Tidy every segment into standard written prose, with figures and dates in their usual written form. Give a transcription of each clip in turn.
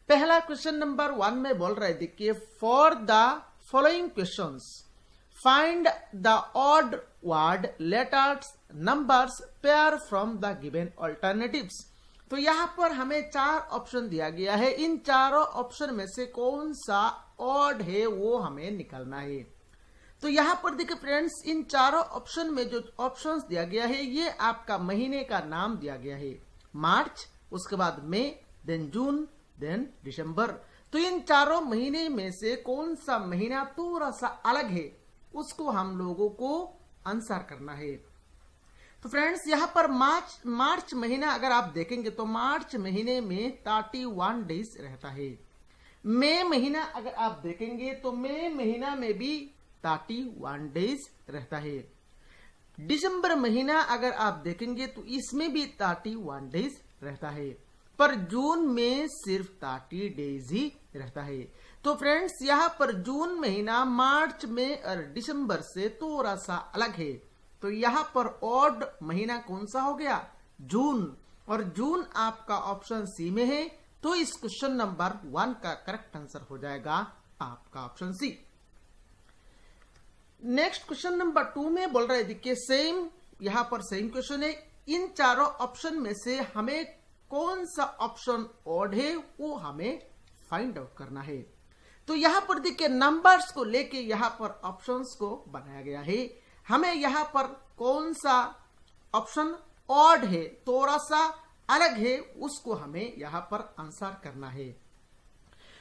पहला question number 1 में बोल रहे देखिए, for the following questions find the odd word letters numbers pair from the given alternatives. तो यहां पर हमें 4 ऑप्शन दिया गया है, इन चारों ऑप्शन में से कौन सा ऑड है वो हमें निकालना है। तो यहां पर देखिए फ्रेंड्स, इन चारों ऑप्शन में जो ऑप्शंस दिया गया है ये आपका महीने का नाम दिया गया है, मार्च, उसके बाद मई, देन जून, देन दिसंबर। तो इन चारों महीने में से कौन सा महीना थोड़ा सा अलग है उसको हम लोगों को आंसर करना है। तो फ्रेंड्स यहां पर मार्च महीना अगर आप देखेंगे तो मार्च महीने में 31 डेज रहता है। मई महीना अगर आप देखेंगे तो मई महीना में भी 31 डेज रहता है। दिसंबर महीना अगर आप देखेंगे तो इसमें भी 31 डेज रहता है, पर जून में सिर्फ 30 डेज ही रहता है। तो फ्रेंड्स यहां पर जून महीना मार्च में और दिसंबर से थोड़ा सा अलग है। तो यहां पर ऑड महीना कौन सा हो गया, जून, और जून आपका ऑप्शन सी में है। तो इस क्वेश्चन नंबर 1 का करेक्ट आंसर हो जाएगा आपका option C. Next question number 2 में बोल रहे देखिए, सेम यहां पर सेम क्वेश्चन है, इन चारों ऑप्शन में से हमें कौन सा ऑप्शन ऑड है वो हमें फाइंड आउट करना है। तो यहां पर देखिए नंबर्स को लेके यहां पर ऑप्शंस को बनाया गया है, हमें यहां पर कौन सा ऑप्शन ऑड है, थोड़ा सा अलग है, उसको हमें यहां पर आंसर करना है।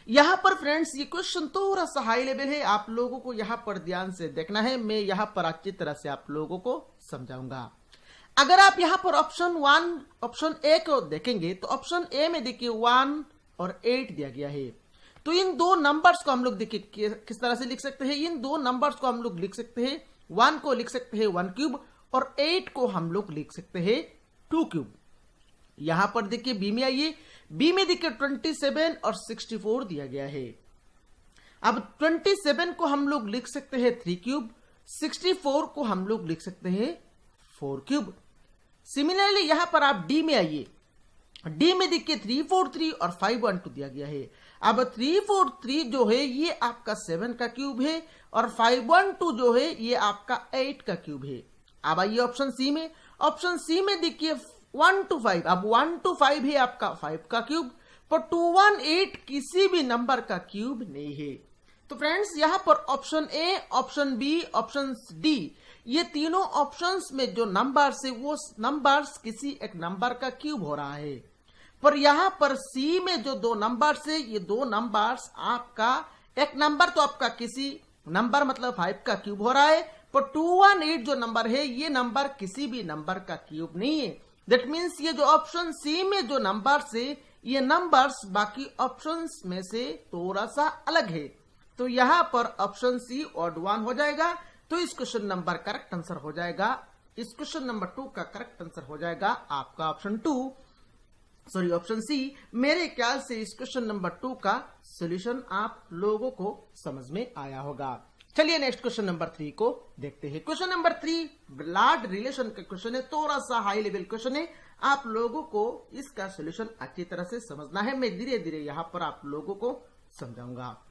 यहां पर फ्रेंड्स ये क्वेश्चन थोड़ा सा हाई लेवल है, आप लोगों को यहां पर ध्यान से देखना है, मैं यहां पर अच्छी तरह से आप लोगों को समझाऊंगा। अगर आप यहां पर ऑप्शन ए को देखेंगे तो ऑप्शन ए में देखिए 1 और 8 दिया गया है। तो इन दो नंबर्स को हम लोग देखिए किस तरह से लिख सकते हैं, इन दो नंबर्स को हम लोग लिख सकते हैं, 1 को लिख सकते हैं 1 क्यूब और 8 को हम लोग लिख सकते हैं 2 क्यूब। यहां पर देखिए बी में आइए, बी में देखिए 27 और 64 दिया गया है। अब 27 को हम लोग लिख सकते हैं 3 क्यूब, 64 को हम लोग लिख सकते हैं 4 क्यूब। सिमिलरली यहां पर आप डी में आइए, डी में देखिए 343 और 512 दिया गया है। अब 343 जो है ये आपका 7 का क्यूब है और 512 जो है ये आपका 8 का क्यूब है। अब आइए ऑप्शन सी में, ऑप्शन सी में देखिए 1 to 5, अब 1 to 5 है आपका 5 का क्यूब, पर 218 किसी भी नंबर का क्यूब नहीं है। तो फ्रेंड्स यहां पर option A, option B, option D, ये तीनों ऑप्शंस में जो नंबर्स है वो नंबर्स किसी एक नंबर का क्यूब हो रहा है, पर यहां पर सी में जो 2 नंबर्स है ये 2 नंबर्स आपका, एक नंबर तो आपका किसी नंबर मतलब 5 का क्यूब हो रहा है, पर 218 जो नंबर है ये नंबर किसी भी नंबर का क्यूब नहीं है। दैट मीन्स ये जो ऑप्शन सी में जो नंबर्स है ये नंबर्स बाकी ऑप्शंस में से थोड़ा सा अलग है। तो यहां पर ऑप्शन सी ऑड 1 हो जाएगा। तो इस क्वेश्चन नंबर करेक्ट आंसर हो जाएगा, इस क्वेश्चन नंबर 2 का करेक्ट आंसर हो जाएगा आपका ऑप्शन सी। मेरे ख्याल से इस क्वेश्चन नंबर 2 का सॉल्यूशन आप लोगों को समझ में आया होगा। चलिए नेक्स्ट क्वेश्चन नंबर 3 को देखते हैं। क्वेश्चन नंबर 3 ब्लड रिलेशन का क्वेश्चन है, थोड़ा सा हाई लेवल क्वेश्चन है, आप लोगों को इसका सॉल्यूशन अच्छी तरह से समझना है। मैं धीरे धीरे यहां पर आप लोगों को समझाऊंगा।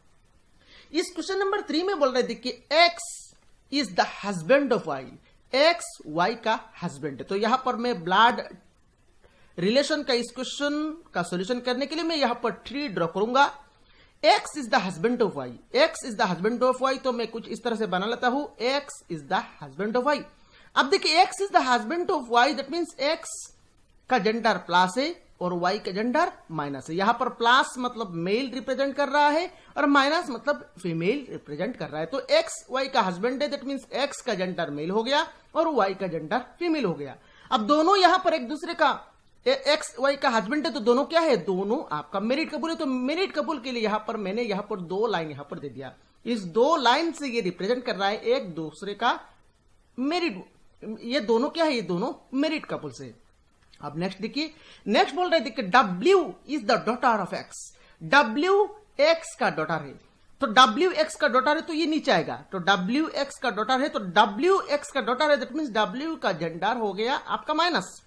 इस क्वेश्चन नंबर 3 में बोल रहे देखिए, X is the husband of Y, X Y का हस्बैंड है। तो यहां पर मैं ब्लड रिलेशन का इस क्वेश्चन का सॉल्यूशन करने के लिए मैं यहां पर ट्री ड्रॉ करूंगा। X is the husband of Y, X is the husband of Y, तो मैं कुछ इस तरह से बना लेता हूं, X is the husband of Y. अब देखिए X is the husband of Y, that means X का जेंडर प्लस है और वाई का जेंडर माइनस है। यहां पर प्लस मतलब मेल रिप्रेजेंट कर रहा है और माइनस मतलब फीमेल रिप्रेजेंट कर रहा है। तो एक्स वाई का हस्बैंड है, दैट मीन्स एक्स का जेंडर मेल हो गया और वाई का जेंडर फीमेल हो गया। अब दोनों यहां पर एक दूसरे का, एक्स वाई का हस्बैंड है तो दोनों क्या है, दोनों आपका मैरिड कपल है। तो मैरिड कपल के लिए यहां पर मैंने यहां पर 2 लाइन यहां पर दे दिया, इस 2 लाइन से ये रिप्रेजेंट कर रहा है एक दूसरे का मैरिड, ये दोनों क्या है, ये दोनों मैरिड कपल से। अब नेक्स्ट देखिए, नेक्स्ट बोल रहे देखिए W is the daughter of x, W x का डॉटर है। तो W एक्स का डॉटर है तो ये नीचे आएगा, तो W एक्स का डॉटर है, तो W एक्स का डॉटर है दैट मीन्स W का जेंडर हो गया आपका माइनस।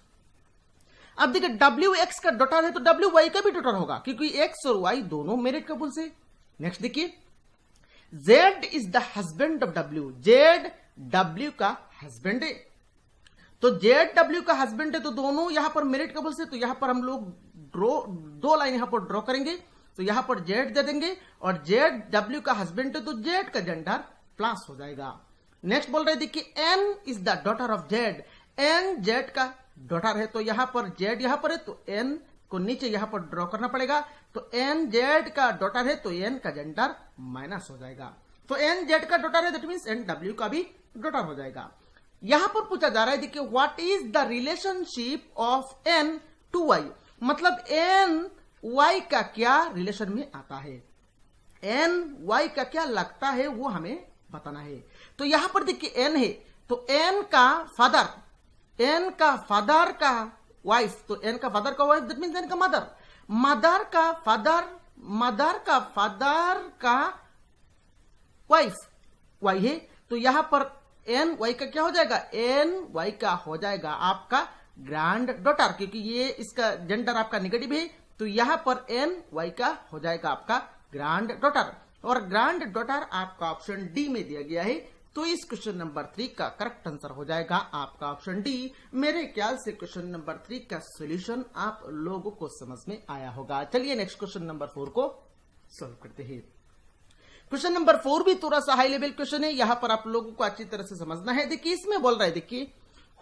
अब देखिए डब्ल्यू एक्स का डॉटर है तो डब्ल्यू वाई का भी डॉटर होगा, क्योंकि एक्स और वाई दोनों मेरिड कपल्स है। नेक्स्ट देखिए, Z is the husband of W, Z W का हस्बैंड है। तो जेड डब्ल्यू का हस्बैंड है तो दोनों यहां पर मेरिड कपल्स है, तो यहां पर हम लोग दो लाइन यहां पर ड्रॉ करेंगे। तो यहां पर जेड दे देंगे और जेड डब्ल्यू का हस्बैंड है तो जेड का जेंडर प्लस हो जाएगा। नेक्स्ट बोल रहे देखिए, N is the daughter of Z, N Z का डॉटर है, तो यहां पर जेड यहां पर है तो एन को नीचे यहां पर ड्रॉ करना पड़ेगा। तो एन जेड का डॉटर है तो एन का जेंडर माइनस हो जाएगा। तो एन जेड का डॉटर है दैट मींस एन डब्ल्यू का भी डॉटर हो जाएगा। यहां पर पूछा जा रहा है देखिए, what is the relationship of N to Y, मतलब एन वाई का क्या रिलेशन में आता है, एन वाई का क्या लगता है वो हमें बताना है। तो यहां पर देखिए एन है तो एन का फादर, एन का फादर का वाइफ, तो एन का फादर का वाइफ दैट मींस एन का मदर, मदर का फादर, मदर का फादर का वाइफ वाई है। तो यहां पर एन वाई का क्या हो जाएगा, एन वाई का हो जाएगा आपका ग्रैंड डॉटर, क्योंकि ये इसका जेंडर आपका नेगेटिव है, तो यहां पर एन वाई का हो जाएगा आपका ग्रैंड डॉटर। और ग्रैंड डॉटर आपका ऑप्शन डी में दिया गया है, तो इस क्वेश्चन नंबर 3 का करेक्ट आंसर हो जाएगा आपका ऑप्शन डी। मेरे ख्याल से क्वेश्चन नंबर 3 का सॉल्यूशन आप लोगों को समझ में आया होगा। चलिए नेक्स्ट क्वेश्चन नंबर 4 को सॉल्व करते हैं। क्वेश्चन नंबर 4 भी थोड़ा सा हाई लेवल क्वेश्चन है, यहां पर आप लोगों को अच्छी तरह से समझना है। देखिए इसमें बोल रहा है, देखिए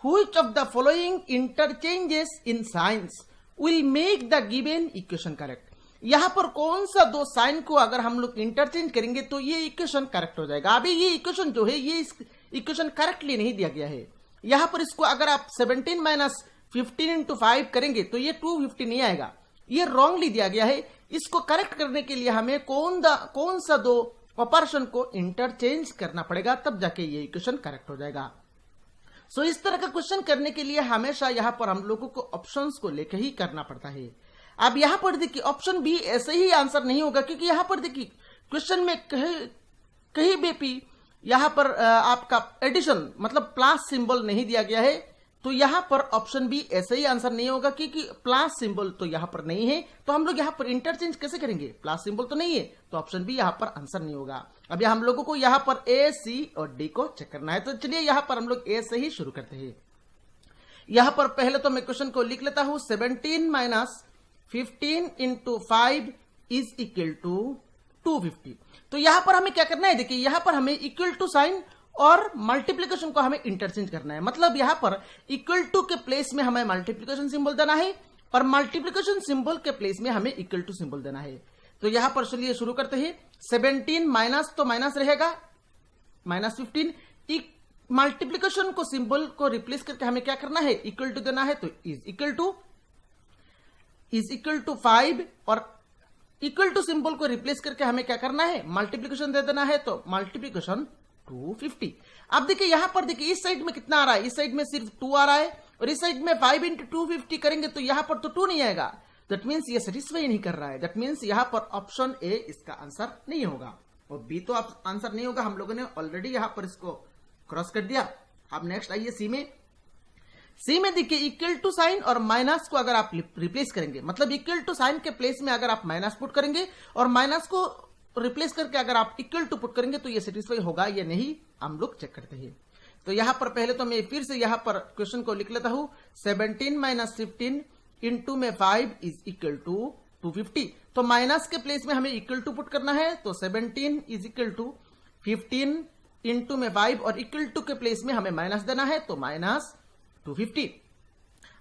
which of the following interchanges in science will make the given equation correct, यहां पर कौन सा दो साइन को अगर हम लोग इंटरचेंज करेंगे तो ये इक्वेशन करेक्ट हो जाएगा। अभी ये इक्वेशन जो है ये इक्वेशन करेक्टली नहीं दिया गया है, यहां पर इसको अगर आप 17 माइनस 15 इंटू 5 करेंगे तो ये 250 नहीं आएगा, ये रॉन्गली दिया गया है। इसको करेक्ट करने के लिए हमें कौन सा दो ऑपरेशन को इंटरचेंज करना पड़ेगा, तब जाके ये इक्वेशन करेक्ट हो जाएगा। सो इस तरह का क्वेश्चन करने के लिए हमेशा यहां पर हम लोगों को ऑप्शंस को लेकर ही करना पड़ता है। अब यहां पर देखिए ऑप्शन बी ऐसे ही आंसर नहीं होगा, क्योंकि यहां पर देखिए क्वेश्चन में कहीं भी यहां पर आपका एडिशन मतलब प्लस सिंबल नहीं दिया गया है, तो यहां पर ऑप्शन बी ऐसे ही आंसर नहीं होगा, क्योंकि प्लस सिंबल तो यहां पर नहीं है। तो हम लोग यहां पर इंटरचेंज कैसे करेंगे, प्लस सिंबल तो नहीं है, तो ऑप्शन बी यहां पर आंसर नहीं होगा। अब हम लोगों को यहां पर ए, सी और डी को चेक करना है, तो चलिए यहां पर हम लोग ए से ही शुरू करते हैं। यहां पर पहले तो मैं क्वेश्चन को लिख लेता हूं, 17 minus 15 into 5 is equal to 250। तो यहां पर हमें क्या करना है, देखिए यहां पर हमें इक्वल टू साइन और मल्टीप्लीकेशन को हमें इंटरचेंज करना है, मतलब यहां पर इक्वल टू के प्लेस में हमें मल्टीप्लीकेशन सिंबल देना है और मल्टीप्लीकेशन सिंबल के प्लेस में हमें इक्वल टू सिंबल देना है। तो यहां पर चलिए शुरू करते हैं। 17 माइनस तो माइनस रहेगा, माइनस 15, मल्टीप्लीकेशन को सिंबल को रिप्लेस करके हमें क्या करना है, इक्वल टू देना है, तो इज इक्वल टू 5 और इक्वल टू सिंबल को रिप्लेस करके हमें क्या करना है, मल्टीप्लीकेशन दे देना है, तो मल्टीप्लीकेशन 250। अब देखिए यहां पर देखिए इस साइड में कितना आ रहा है, इस साइड में सिर्फ 2 आ रहा है और इस साइड में 5 इंटू 250 करेंगे तो यहां पर तो 2 नहीं आएगा, दैट मीन्स ये सेटिस्फाई नहीं कर रहा है, दैट मीन्स यहां पर ऑप्शन ए इसका आंसर नहीं होगा और बी तो आंसर नहीं होगा। हम लोगों ने ऑलरेडी यहां पर इसको क्रॉस कर दिया। अब नेक्स्ट आइए सी में देखिए इक्वल टू साइन और माइनस को अगर आप रिप्लेस करेंगे, मतलब इक्वल टू साइन के प्लेस में अगर आप माइनस पुट करेंगे और माइनस को रिप्लेस करके अगर आप इक्वल टू पुट करेंगे तो ये सेटिस्फाई होगा या नहीं, हम लोग चेक करते हैं। तो यहां पर पहले तो मैं फिर से यहां पर क्वेश्चन को लिख लेता हूं, 17 माइनस 15 इंटू में 5 इज इक्वल टू 250। तो माइनस के प्लेस में हमें इक्वल टू पुट करना है, तो 17 इज इक्वल टू 15 इंटू में 5 और इक्वल टू के प्लेस में हमें माइनस देना है, तो माइनस 250।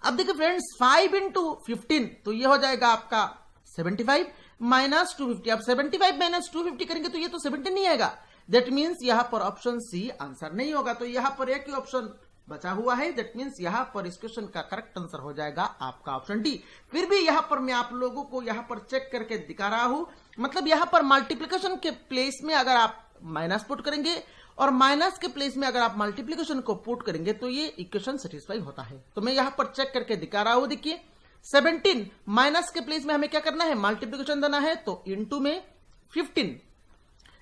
अब देखिए फ्रेंड्स 5 इंटू 15 तो ये हो जाएगा आपका 75 माइनस 250। अब 75 माइनस 250 करेंगे तो ये तो 17 नहीं आएगा, दैट मीन्स यहां पर ऑप्शन सी आंसर नहीं होगा। तो यहां पर एक ही ऑप्शन बचा हुआ है, दैट मीन्स यहां पर इस क्वेश्चन का करेक्ट आंसर हो जाएगा आपका ऑप्शन डी। फिर भी यहां पर मैं आप लोगों को यहां पर चेक करके दिखा रहा हूं, मतलब यहां पर मल्टीप्लीकेशन के प्लेस में अगर आप माइनस पुट करेंगे और माइनस के प्लेस में अगर आप मल्टीप्लीकेशन को पुट करेंगे तो ये इक्वेशन सेटिस्फाई होता है। तो मैं यहां पर चेक करके दिखा रहा हूं, देखिए 17 माइनस के प्लेस में हमें क्या करना है, मल्टीप्लीकेशन देना है, तो इंटू में 15।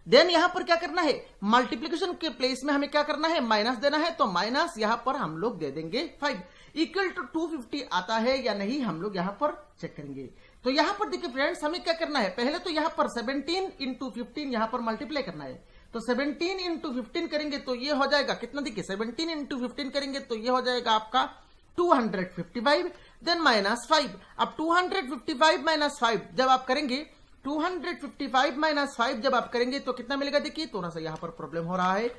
देन यहां पर क्या करना है, मल्टीप्लीकेशन के प्लेस में हमें क्या करना है, माइनस देना है, तो माइनस यहां पर हम लोग दे देंगे 5। इक्वल टू 250 आता है या नहीं हम लोग यहाँ पर चेक करेंगे। तो यहाँ पर देखिए फ्रेंड्स, हमें क्या करना है, पहले तो यहाँ पर 17 इंटू 15 यहाँ पर मल्टीप्लाई करना है। तो 17 इंटू 15 करेंगे तो ये हो जाएगा कितना, देखिए 17 इंटू 15 करेंगे तो ये हो जाएगा आपका 255, देन माइनस 5। अब 255 माइनस 5 जब आप करेंगे, 255 माइनस 5 जब आप करेंगे तो कितना मिलेगा, देखिए थोड़ा सा यहाँ पर प्रॉब्लम हो रहा है।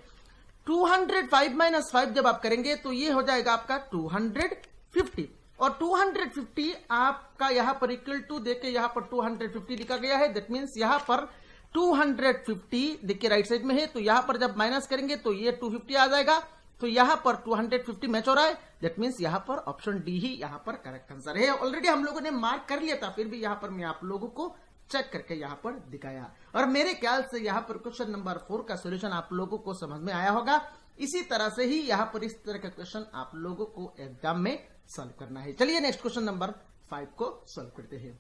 205 माइनस 5 जब आप करेंगे तो ये हो जाएगा आपका 250, और 250 आपका यहाँ पर इक्वल टू देके यहाँ पर 250 लिखा गया है। दैट मीन्स यहाँ पर 250 देखिए राइट साइड में है, तो यहाँ पर जब माइनस करेंगे तो ये 250 आ जाएगा। तो यहाँ पर 250 मैच हो रहा है। दैट मीन्स यहाँ पर ऑप्शन डी ही यहाँ पर करेक्ट आंसर है। ऑलरेडी हम लोगों ने मार्क कर लिया था, फिर भी यहाँ पर मैं आप लोगों को चेक करके यहाँ पर दिखाया, और मेरे ख्याल से यहाँ पर क्वेश्चन नंबर 4 का सॉल्यूशन आप लोगों को समझ में आया होगा। इसी तरह से ही यहाँ पर इस तरह का क्वेश्चन आप लोगों को एग्जाम में सॉल्व करना है। चलिए नेक्स्ट क्वेश्चन नंबर 5 को सॉल्व करते हैं।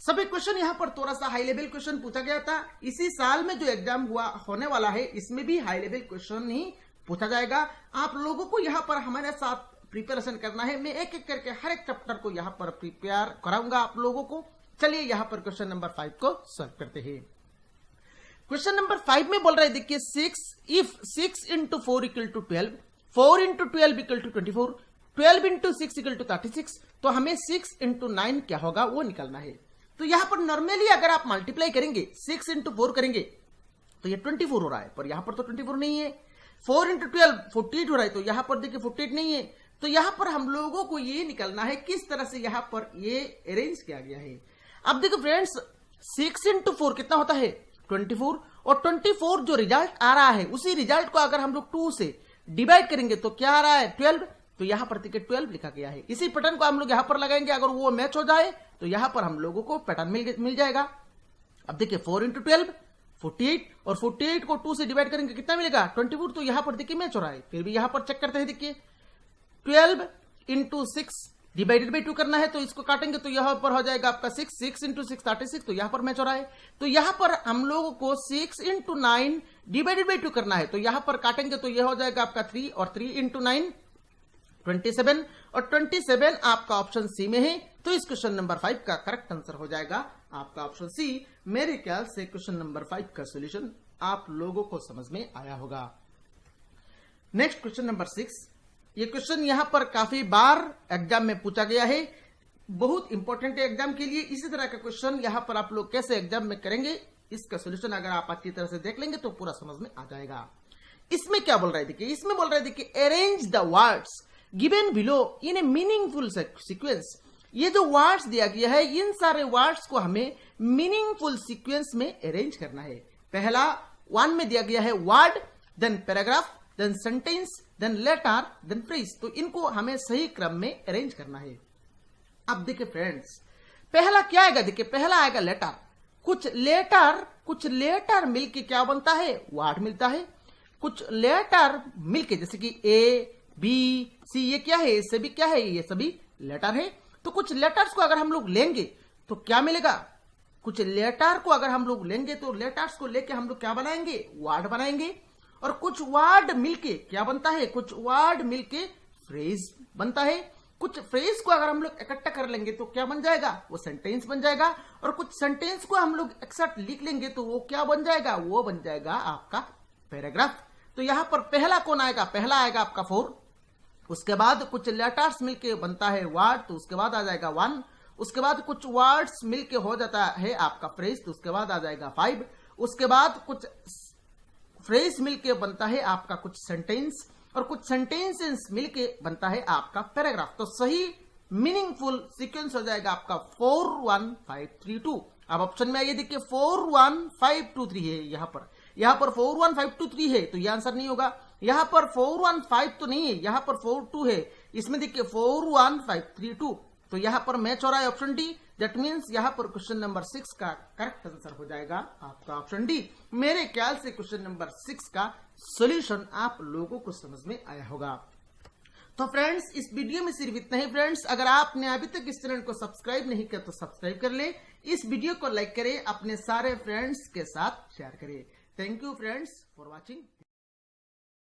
सभी क्वेश्चन यहाँ पर थोड़ा सा हाई लेवल क्वेश्चन पूछा गया था। इसी साल में जो एग्जाम हुआ होने वाला है इसमें भी हाई लेवल क्वेश्चन ही पूछा जाएगा। आप लोगों को यहाँ पर हमारे साथ प्रिपरेशन करना है। मैं एक एक करके हर एक चैप्टर को यहाँ पर प्रिपेयर कराऊंगा आप लोगों को। चलिए यहाँ पर क्वेश्चन नंबर 5 को सॉल्व करते हैं। क्वेश्चन नंबर 5 में बोल रहे हैं, देखिए 6 6 into 4 equal to 12, 4 into 12 equal to 24, 12 into 6 equal to 36, तो हमें 6 इंटू 9 क्या होगा वो निकालना है। तो यहाँ पर नॉर्मली अगर आप मल्टीप्लाई करेंगे 6 इंटू 4 करेंगे तो ये 24 हो रहा है, पर यहाँ पर तो 24 नहीं है। 4 इंटू 12 48 हो रहा है, तो यहाँ पर देखिए 48 नहीं है। तो यहाँ पर हम लोगों को ये निकालना है किस तरह से यहाँ पर ये अरेंज किया गया है। अब देखो फ्रेंड्स, 6 इंटू 4 कितना होता है 24, और 24 जो रिजल्ट आ रहा है उसी रिजल्ट को अगर हम लोग 2 से डिवाइड करेंगे तो क्या आ रहा है 12, तो यहाँ पर देखिए 12 लिखा गया है। इसी पैटर्न को हम लोग यहाँ पर लगाएंगे, अगर वो मैच हो जाए तो यहाँ पर हम लोगों को पैटर्न मिल जाएगा। अब देखिए 4 इंटू 12 48, और 48 को 2 से डिवाइड करेंगे कितना मिलेगा 24, तो यहाँ पर देखिए मैच हो रहा है। फिर भी यहाँ पर चेक करते हैं, देखिए 12 इंटू 6 डिवाइडेड बाई 2 करना है, तो इसको काटेंगे तो यहाँ पर हो जाएगा आपका 6 इंटू 6 36, तो यहाँ पर मैच हो रहा है। तो यहाँ पर हम लोगों को 6 इंटू 9 डिवाइडेड बाई 2 करना है, तो यहाँ पर काटेंगे तो यह हो जाएगा आपका 3, और 3 इंटू 9 27, और 27 आपका ऑप्शन सी में है। तो इस क्वेश्चन नंबर 5 का करेक्ट आंसर हो जाएगा आपका ऑप्शन सी। मेरे ख्याल से क्वेश्चन नंबर 5 का सोल्यूशन आप लोगों को समझ में आया होगा। नेक्स्ट क्वेश्चन नंबर 6, ये क्वेश्चन यहां पर काफी बार एग्जाम में पूछा गया है, बहुत इंपॉर्टेंट है एग्जाम के लिए। इसी तरह का क्वेश्चन यहां पर आप लोग कैसे एग्जाम में करेंगे, इसका सोल्यूशन अगर आप अच्छी तरह से देख लेंगे तो पूरा समझ में आ जाएगा। इसमें क्या बोल रहा है, देखिए इसमें बोल रहा है, देखिए arrange the words given below in A meaningful sequence. ये जो वर्ड्स दिया गया है इन सारे वर्ड्स को हमें मीनिंगफुल सीक्वेंस में अरेंज करना है। पहला 1 में दिया गया है word, then paragraph, then sentence, then letter, then phrase. तो इनको हमें सही क्रम में अरेंज करना है। अब देखिए फ्रेंड्स, पहला क्या आएगा, देखिए पहला आएगा लेटर। कुछ लेटर मिलके क्या बनता है वर्ड मिलता है। कुछ लेटर मिलके जैसे कि ए बी सी, ये क्या है, ये सभी क्या है, ये सभी लेटर है। तो कुछ लेटर्स को अगर हम लोग लेंगे तो क्या मिलेगा, कुछ लेटर को अगर हम लोग लेंगे तो लेटर्स को लेके हम लोग क्या बनाएंगे वर्ड बनाएंगे। और कुछ वर्ड मिलके क्या बनता है, कुछ वर्ड मिलके फ्रेज बनता है। कुछ फ्रेज को अगर हम लोग इकट्ठा कर लेंगे तो क्या बन जाएगा, वो सेंटेंस बन जाएगा। और कुछ सेंटेंस को हम लोग एक साथ लिख लेंगे तो वो क्या बन जाएगा, वो बन जाएगा आपका पैराग्राफ। तो यहां पर पहला कौन आएगा, पहला आएगा आपका 4। उसके बाद कुछ लेटर्स मिलके बनता है वर्ड, तो उसके बाद आ जाएगा 1। उसके बाद कुछ वर्ड्स मिलके हो जाता है आपका फ्रेज, तो उसके बाद आ जाएगा 5। उसके बाद कुछ फ्रेज मिलके बनता है आपका कुछ सेंटेंस, और कुछ सेंटेंसेस मिलके बनता है आपका पैराग्राफ। तो सही मीनिंगफुल सीक्वेंस हो जाएगा आपका 4 1 5 3 2। अब ऑप्शन में आइए, देखिए 4 1 5 2 3 है। यहाँ पर 4 1 5 2 3 है, तो ये आंसर नहीं होगा। यहाँ पर 4 1 5 तो नहीं है, यहाँ पर 4 2 है। इसमें देखिए 4 1 5 3 2, तो यहाँ पर मैच हो रहा है ऑप्शन डी। दैट मीन्स यहाँ पर क्वेश्चन नंबर 6 का करेक्ट आंसर हो जाएगा आपका ऑप्शन डी। मेरे ख्याल से क्वेश्चन नंबर 6 का सॉल्यूशन आप लोगों को समझ में आया होगा। तो फ्रेंड्स, इस वीडियो में सिर्फ इतना ही। फ्रेंड्स, अगर आपने अभी तक इस चैनल को सब्सक्राइब नहीं किया तो सब्सक्राइब कर ले, इस वीडियो को लाइक करें, अपने सारे फ्रेंड्स के साथ शेयर करें। Thank you friends for watching.